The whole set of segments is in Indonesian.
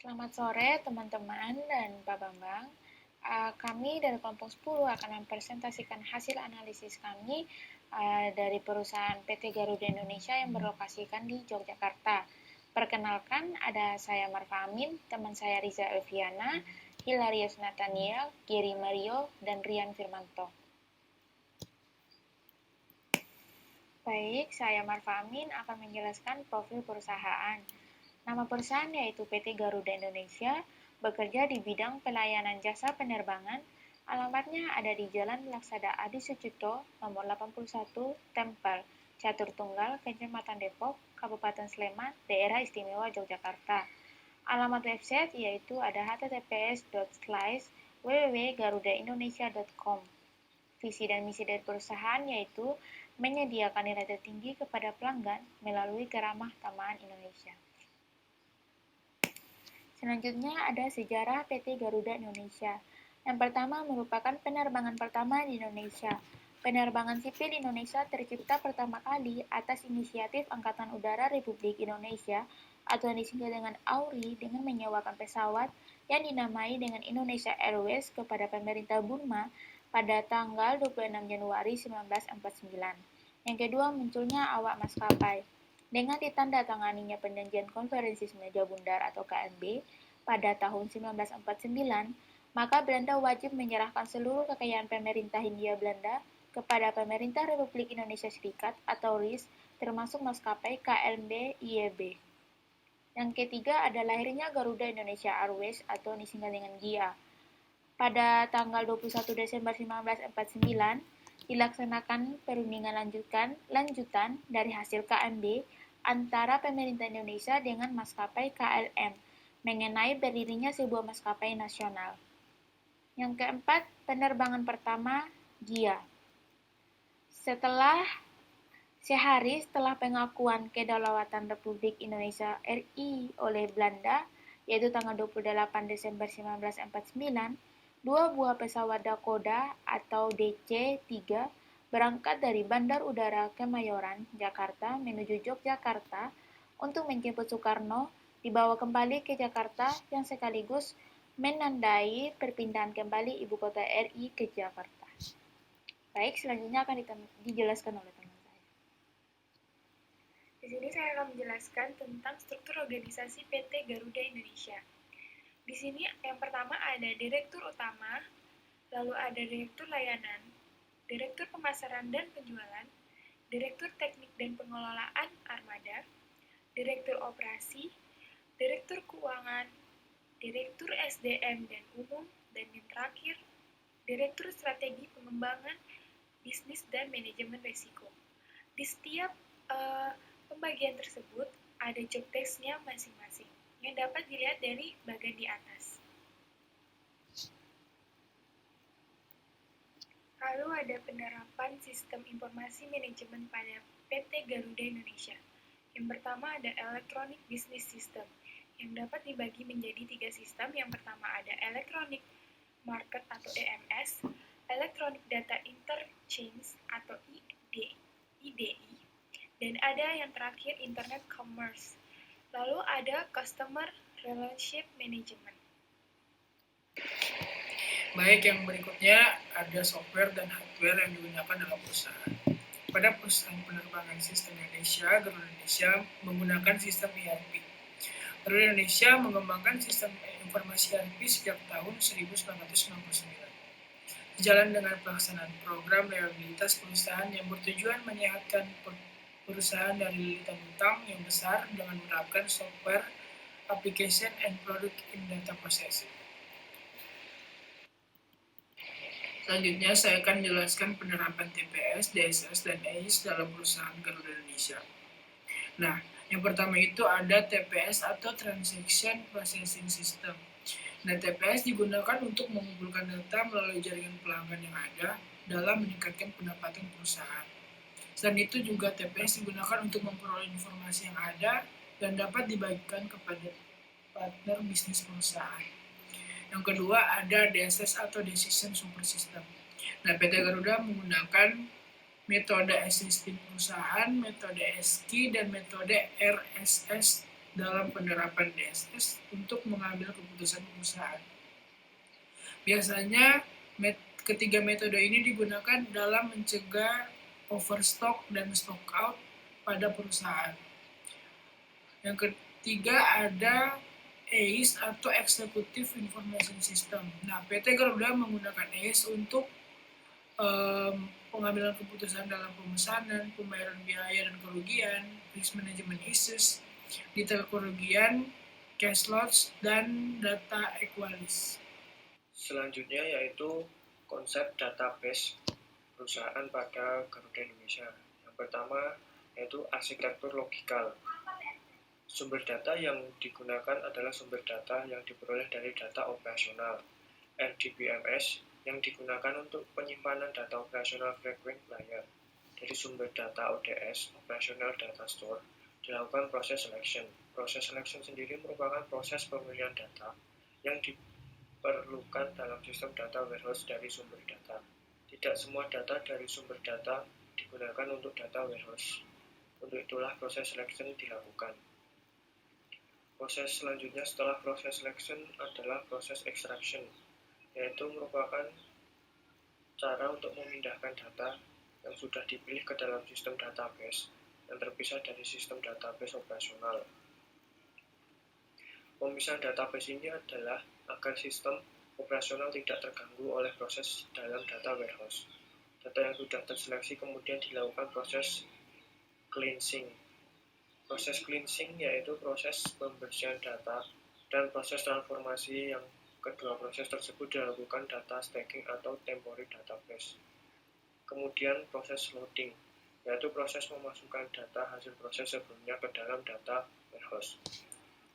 Selamat sore teman-teman dan Pak Bambang. Kami dari kelompok 10 akan mempresentasikan hasil analisis kami dari perusahaan PT Garuda Indonesia yang berlokasikan di Yogyakarta. Perkenalkan, ada saya Marfa Amin, teman saya Riza Elviana, Hilarius Nathaniel, Giri Mario, dan Rian Firmanto. Baik, saya Marfa Amin akan menjelaskan profil perusahaan. Nama perusahaan yaitu PT Garuda Indonesia, bekerja di bidang pelayanan jasa penerbangan. Alamatnya ada di Jalan Laksada Adi Sucipto, nomor 81, Tempel, Catur Tunggal, Kecamatan Depok, Kabupaten Sleman, Daerah Istimewa Yogyakarta. Alamat website yaitu ada https://www.garudaindonesia.com. Visi dan misi dari perusahaan yaitu menyediakan nilai tertinggi kepada pelanggan melalui keramah tamahan Indonesia. Selanjutnya ada sejarah PT Garuda Indonesia. Yang pertama merupakan penerbangan pertama di Indonesia. Penerbangan sipil Indonesia tercipta pertama kali atas inisiatif Angkatan Udara Republik Indonesia atau yang disingkat dengan AURI dengan menyewakan pesawat yang dinamai dengan Indonesia Airways kepada pemerintah Burma pada tanggal 26 Januari 1949. Yang kedua munculnya awak maskapai. Dengan ditandatanganinya Perjanjian Konferensi Semeja Bundar atau KMB pada tahun 1949, maka Belanda wajib menyerahkan seluruh kekayaan pemerintah Hindia Belanda kepada pemerintah Republik Indonesia Serikat atau RIS, termasuk maskapai KLB IEB. Yang ketiga ada lahirnya Garuda Indonesia Airways atau disingkat dengan GIA. Pada tanggal 21 Desember 1949, dilaksanakan perundingan lanjutan dari hasil KMB antara pemerintah Indonesia dengan maskapai KLM mengenai berdirinya sebuah maskapai nasional. Yang keempat, penerbangan pertama GIA. Sehari setelah pengakuan kedaulatan Republik Indonesia RI oleh Belanda, yaitu tanggal 28 Desember 1949, dua buah pesawat Dakota atau DC-3 berangkat dari Bandar Udara Kemayoran, Jakarta menuju Yogyakarta untuk menjemput Soekarno, dibawa kembali ke Jakarta yang sekaligus menandai perpindahan kembali ibu kota RI ke Jakarta. Baik, selanjutnya akan dijelaskan oleh teman saya. Di sini saya akan menjelaskan tentang struktur organisasi PT Garuda Indonesia. Di sini yang pertama ada direktur utama, lalu ada direktur layanan, direktur pemasaran dan penjualan, direktur teknik dan pengelolaan armada, direktur operasi, direktur keuangan, direktur SDM dan umum, dan yang terakhir, direktur strategi pengembangan bisnis dan manajemen risiko. Di setiap pembagian tersebut ada job desk-nya masing-masing yang dapat dilihat dari bagian di atas. Lalu ada penerapan sistem informasi manajemen pada PT Garuda Indonesia. Yang pertama ada Electronic Business System yang dapat dibagi menjadi 3 sistem. Yang pertama ada Electronic Market atau EMS, Electronic Data Interchange atau IDI, dan ada yang terakhir Internet Commerce. Lalu ada Customer Relationship Management. Baik, yang berikutnya ada software dan hardware yang digunakan dalam perusahaan. Pada perusahaan penerbangan sistem Indonesia, Garuda Indonesia menggunakan sistem ERP. Garuda Indonesia mengembangkan sistem informasi ERP sejak tahun 1999. Sejalan dengan pelaksanaan program reliabilitas perusahaan yang bertujuan menyehatkan perusahaan dari lilitan hutang yang besar dengan menerapkan software, application, and product in data processing. Selanjutnya, saya akan menjelaskan penerapan TPS, DSS, dan EIS dalam perusahaan Garuda Indonesia. Nah, yang pertama itu ada TPS atau Transaction Processing System. Nah, TPS digunakan untuk mengumpulkan data melalui jaringan pelanggan yang ada dalam meningkatkan pendapatan perusahaan. Selain itu juga TPS digunakan untuk memperoleh informasi yang ada dan dapat dibagikan kepada partner bisnis perusahaan. Yang kedua ada DSS atau Decision Support System. Nah, PT Garuda menggunakan metode existing perusahaan, metode SQ, dan metode RSS dalam penerapan DSS untuk mengambil keputusan perusahaan. Biasanya ketiga metode ini digunakan dalam mencegah overstock dan stock out pada perusahaan. Yang ketiga ada ACE atau Executive Information System. Nah, PT Garuda menggunakan ACE untuk pengambilan keputusan dalam pemesanan, pembayaran biaya dan kerugian, risk management issues, detail kerugian, cash loss, dan data equalis. Selanjutnya yaitu konsep database perusahaan pada Garuda Indonesia. Yang pertama yaitu arsitektur logikal. Sumber data yang digunakan adalah sumber data yang diperoleh dari data operasional RDBMS yang digunakan untuk penyimpanan data operasional frequent flyer. Dari sumber data ODS, Operational Data Store, dilakukan proses selection. Proses selection sendiri merupakan proses pemilihan data yang diperlukan dalam sistem data warehouse dari sumber data. Tidak semua data dari sumber data digunakan untuk data warehouse. Untuk itulah proses selection dilakukan. Proses selanjutnya setelah proses selection adalah proses extraction, yaitu merupakan cara untuk memindahkan data yang sudah dipilih ke dalam sistem database yang terpisah dari sistem database operasional. Pemisahan database ini adalah agar sistem operasional tidak terganggu oleh proses dalam data warehouse. Data yang sudah terseleksi kemudian dilakukan proses cleansing. Proses cleansing yaitu proses pembersihan data dan proses transformasi yang kedua proses tersebut dilakukan data stacking atau temporary database. Kemudian proses loading, yaitu proses memasukkan data hasil proses sebelumnya ke dalam data warehouse.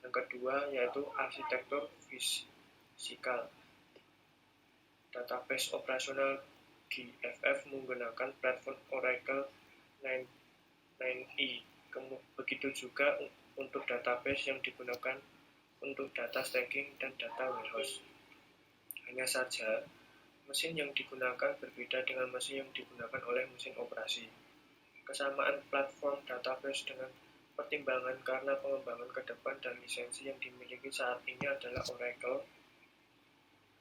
Yang kedua yaitu arsitektur fisikal. Database operasional GFF menggunakan platform Oracle 9e. Begitu juga untuk database yang digunakan untuk data stacking dan data warehouse. Hanya saja, mesin yang digunakan berbeda dengan mesin yang digunakan oleh mesin operasi. Kesamaan platform database dengan pertimbangan karena pengembangan ke depan dan lisensi yang dimiliki saat ini adalah Oracle.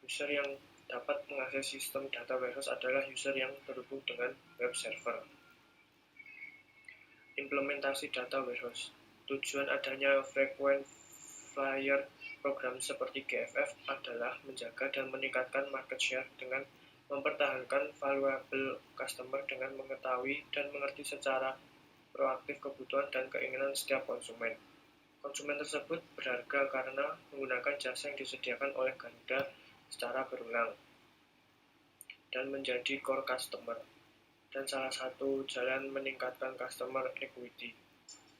User yang dapat mengakses sistem data warehouse adalah user yang terhubung dengan web server. Implementasi data warehouse. Tujuan adanya frequent flyer program seperti GFF adalah menjaga dan meningkatkan market share dengan mempertahankan valuable customer dengan mengetahui dan mengerti secara proaktif kebutuhan dan keinginan setiap konsumen. Konsumen tersebut berharga karena menggunakan jasa yang disediakan oleh Garuda secara berulang dan menjadi core customer. Dan salah satu jalan meningkatkan customer equity.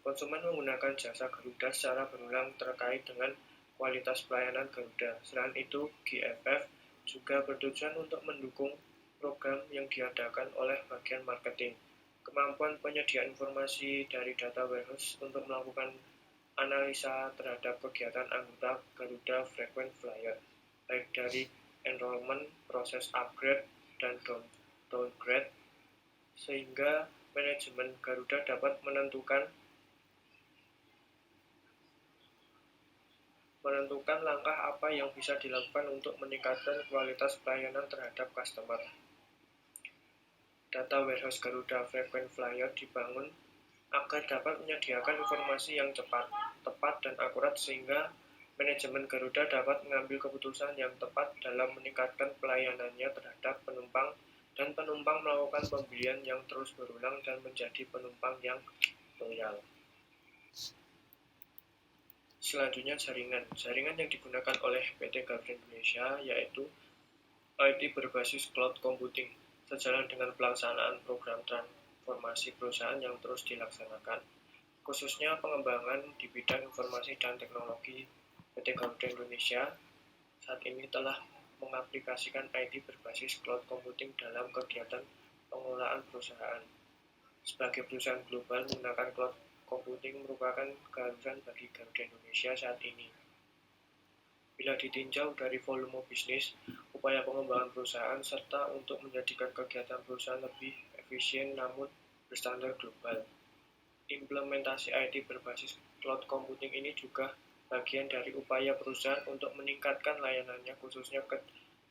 Konsumen menggunakan jasa Garuda secara berulang terkait dengan kualitas pelayanan Garuda. Selain itu, GFF juga bertujuan untuk mendukung program yang diadakan oleh bagian marketing. Kemampuan penyediaan informasi dari data warehouse untuk melakukan analisa terhadap kegiatan anggota Garuda Frequent Flyer, baik dari enrollment, proses upgrade, dan downgrade, sehingga manajemen Garuda dapat menentukan langkah apa yang bisa dilakukan untuk meningkatkan kualitas pelayanan terhadap customer. Data warehouse Garuda Frequent Flyer dibangun agar dapat menyediakan informasi yang cepat, tepat, dan akurat sehingga manajemen Garuda dapat mengambil keputusan yang tepat dalam meningkatkan pelayanannya terhadap penumpang dan penumpang melakukan pembelian yang terus berulang dan menjadi penumpang yang loyal. Selanjutnya jaringan. Jaringan yang digunakan oleh PT Garuda Indonesia yaitu IT berbasis cloud computing, sejalan dengan pelaksanaan program transformasi perusahaan yang terus dilaksanakan. Khususnya pengembangan di bidang informasi dan teknologi, PT Garuda Indonesia saat ini telah mengaplikasikan IT berbasis cloud computing dalam kegiatan pengelolaan perusahaan. Sebagai perusahaan global menggunakan cloud computing merupakan keharapan bagi Garuda Indonesia saat ini. Bila ditinjau dari volume bisnis, upaya pengembangan perusahaan, serta untuk menjadikan kegiatan perusahaan lebih efisien namun berstandar global. Implementasi IT berbasis Cloud computing ini juga bagian dari upaya perusahaan untuk meningkatkan layanannya, khususnya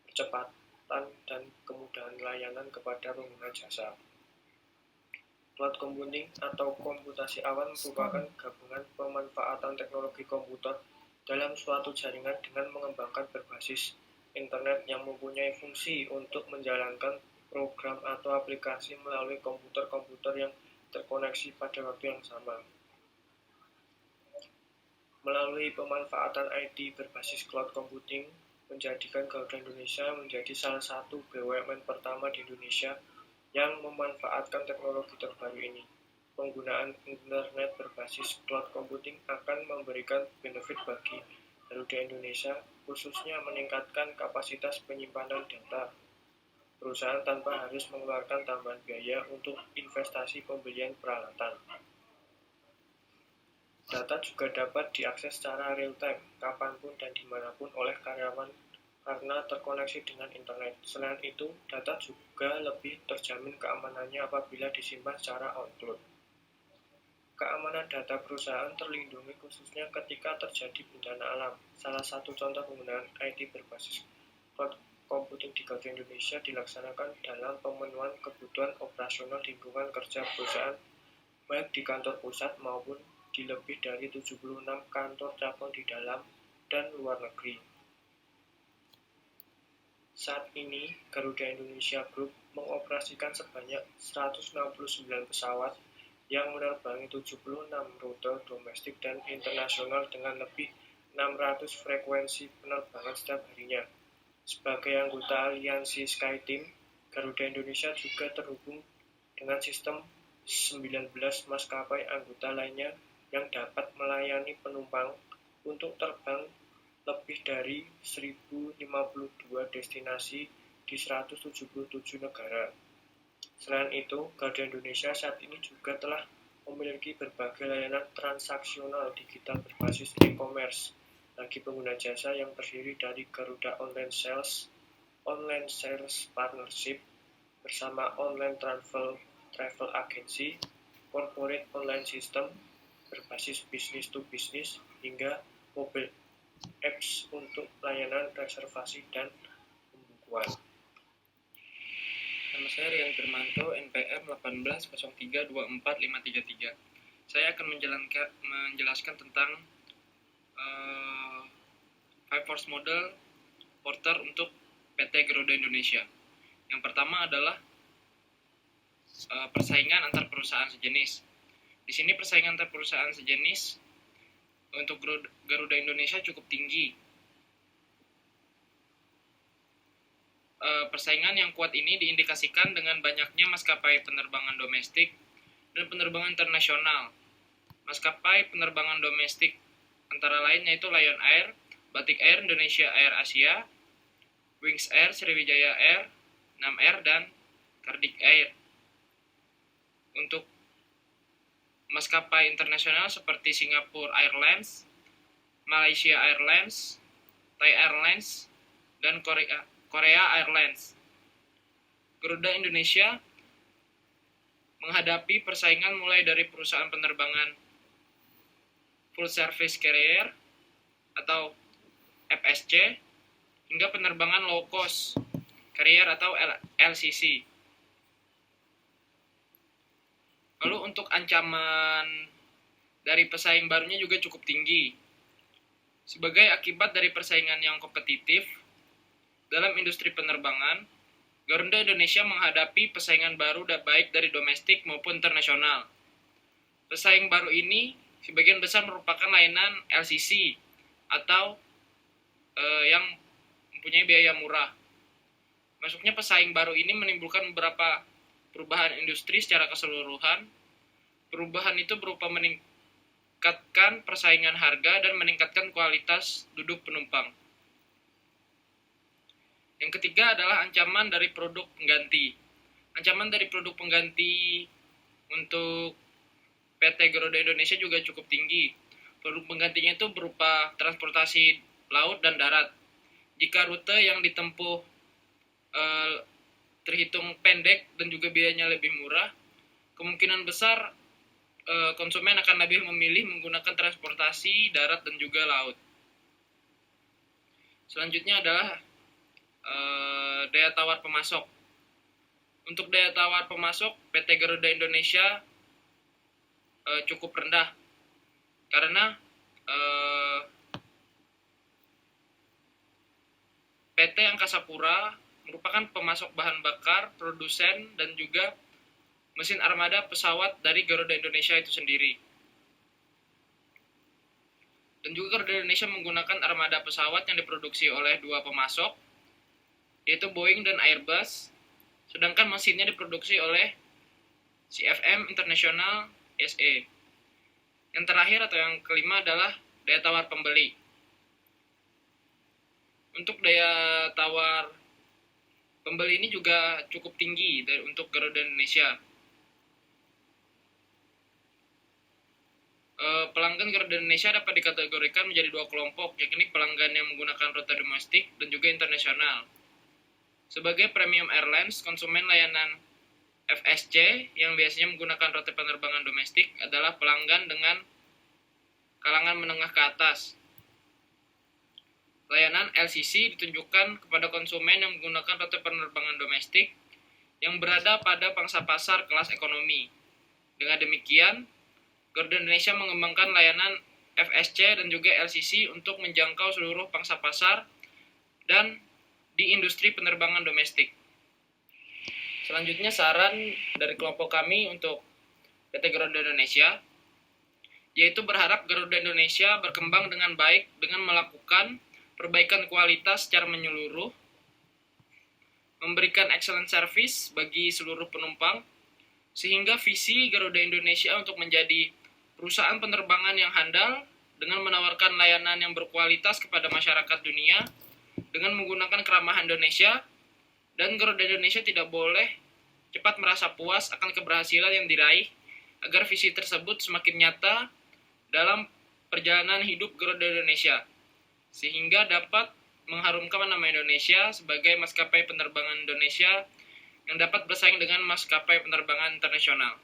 kecepatan dan kemudahan layanan kepada pengguna jasa. Cloud computing atau komputasi awan merupakan gabungan pemanfaatan teknologi komputer dalam suatu jaringan dengan mengembangkan berbasis internet yang mempunyai fungsi untuk menjalankan program atau aplikasi melalui komputer-komputer yang terkoneksi pada waktu yang sama. Melalui pemanfaatan IT berbasis cloud computing menjadikan Garuda Indonesia menjadi salah satu BUMN pertama di Indonesia yang memanfaatkan teknologi terbaru ini. Penggunaan internet berbasis cloud computing akan memberikan benefit bagi Garuda Indonesia, khususnya meningkatkan kapasitas penyimpanan data perusahaan tanpa harus mengeluarkan tambahan biaya untuk investasi pembelian peralatan. Data juga dapat diakses secara real-time, kapanpun dan dimanapun oleh karyawan karena terkoneksi dengan internet. Selain itu, data juga lebih terjamin keamanannya apabila disimpan secara on-cloud. Keamanan data perusahaan terlindungi khususnya ketika terjadi bencana alam. Salah satu contoh penggunaan IT berbasis cloud computing di Garuda Indonesia dilaksanakan dalam pemenuhan kebutuhan operasional lingkungan kerja perusahaan, baik di kantor pusat maupun di lebih dari 76 kantor cabang di dalam dan luar negeri. Saat ini, Garuda Indonesia Group mengoperasikan sebanyak 169 pesawat yang menerbangi 76 rute domestik dan internasional dengan lebih 600 frekuensi penerbangan setiap harinya. Sebagai anggota aliansi SkyTeam, Garuda Indonesia juga terhubung dengan sistem 19 maskapai anggota lainnya yang dapat melayani penumpang untuk terbang lebih dari 1052 destinasi di 177 negara. Selain itu, Garuda Indonesia saat ini juga telah memiliki berbagai layanan transaksional digital berbasis e-commerce bagi pengguna jasa yang terdiri dari Garuda Online Sales Partnership, bersama Online Travel Agency, Corporate Online System, berbasis business to business, hingga mobile apps untuk layanan reservasi dan pembukuan. Nama saya Rian Firmanto, NPM 180324533. Saya akan menjelaskan tentang 5 force model Porter untuk PT Garuda Indonesia. Yang pertama adalah persaingan antar perusahaan sejenis. Di sini persaingan antar perusahaan sejenis untuk Garuda Indonesia cukup tinggi. Persaingan yang kuat ini diindikasikan dengan banyaknya maskapai penerbangan domestik dan penerbangan internasional. Maskapai penerbangan domestik antara lain yaitu Lion Air, Batik Air, Indonesia Air Asia, Wings Air, Sriwijaya Air, Nam Air, dan Cardiff Air. Untuk maskapai internasional seperti Singapore Airlines, Malaysia Airlines, Thai Airlines, dan Korea Airlines. Garuda Indonesia menghadapi persaingan mulai dari perusahaan penerbangan full service carrier atau FSC hingga penerbangan low cost carrier atau LCC. Lalu untuk ancaman dari pesaing barunya juga cukup tinggi. Sebagai akibat dari persaingan yang kompetitif dalam industri penerbangan, Garuda Indonesia menghadapi persaingan baru baik dari domestik maupun internasional. Pesaing baru ini sebagian besar merupakan layanan LCC atau yang mempunyai biaya murah. Masuknya pesaing baru ini menimbulkan beberapa perubahan industri secara keseluruhan. Perubahan itu berupa meningkatkan persaingan harga dan meningkatkan kualitas duduk penumpang. Yang ketiga adalah ancaman dari produk pengganti. Ancaman dari produk pengganti untuk PT Garuda Indonesia juga cukup tinggi. Produk penggantinya itu berupa transportasi laut dan darat. Jika rute yang ditempuh terhitung pendek dan juga biayanya lebih murah, kemungkinan besar konsumen akan lebih memilih menggunakan transportasi darat dan juga laut. Selanjutnya adalah daya tawar pemasok. Untuk daya tawar pemasok, PT Garuda Indonesia cukup rendah karena PT Angkasa Pura merupakan pemasok bahan bakar, produsen, dan juga mesin armada pesawat dari Garuda Indonesia itu sendiri. Dan juga Garuda Indonesia menggunakan armada pesawat yang diproduksi oleh dua pemasok, yaitu Boeing dan Airbus, sedangkan mesinnya diproduksi oleh CFM International SA. Yang terakhir atau yang kelima adalah daya tawar pembeli. Untuk daya tawar pembeli ini juga cukup tinggi untuk Garuda Indonesia. Pelanggan Garuda Indonesia dapat dikategorikan menjadi dua kelompok, yakni pelanggan yang menggunakan rute domestik dan juga internasional. Sebagai premium airlines, konsumen layanan FSC yang biasanya menggunakan rute penerbangan domestik adalah pelanggan dengan kalangan menengah ke atas. Layanan LCC ditunjukkan kepada konsumen yang menggunakan rute penerbangan domestik yang berada pada pangsa pasar kelas ekonomi. Dengan demikian, Garuda Indonesia mengembangkan layanan FSC dan juga LCC untuk menjangkau seluruh pangsa pasar dan di industri penerbangan domestik. Selanjutnya saran dari kelompok kami untuk PT Garuda Indonesia, yaitu berharap Garuda Indonesia berkembang dengan baik dengan melakukan perbaikan kualitas secara menyeluruh, memberikan excellent service bagi seluruh penumpang, sehingga visi Garuda Indonesia untuk menjadi perusahaan penerbangan yang handal dengan menawarkan layanan yang berkualitas kepada masyarakat dunia dengan menggunakan keramahan Indonesia, dan Garuda Indonesia tidak boleh cepat merasa puas akan keberhasilan yang diraih agar visi tersebut semakin nyata dalam perjalanan hidup Garuda Indonesia sehingga dapat mengharumkan nama Indonesia sebagai maskapai penerbangan Indonesia yang dapat bersaing dengan maskapai penerbangan internasional.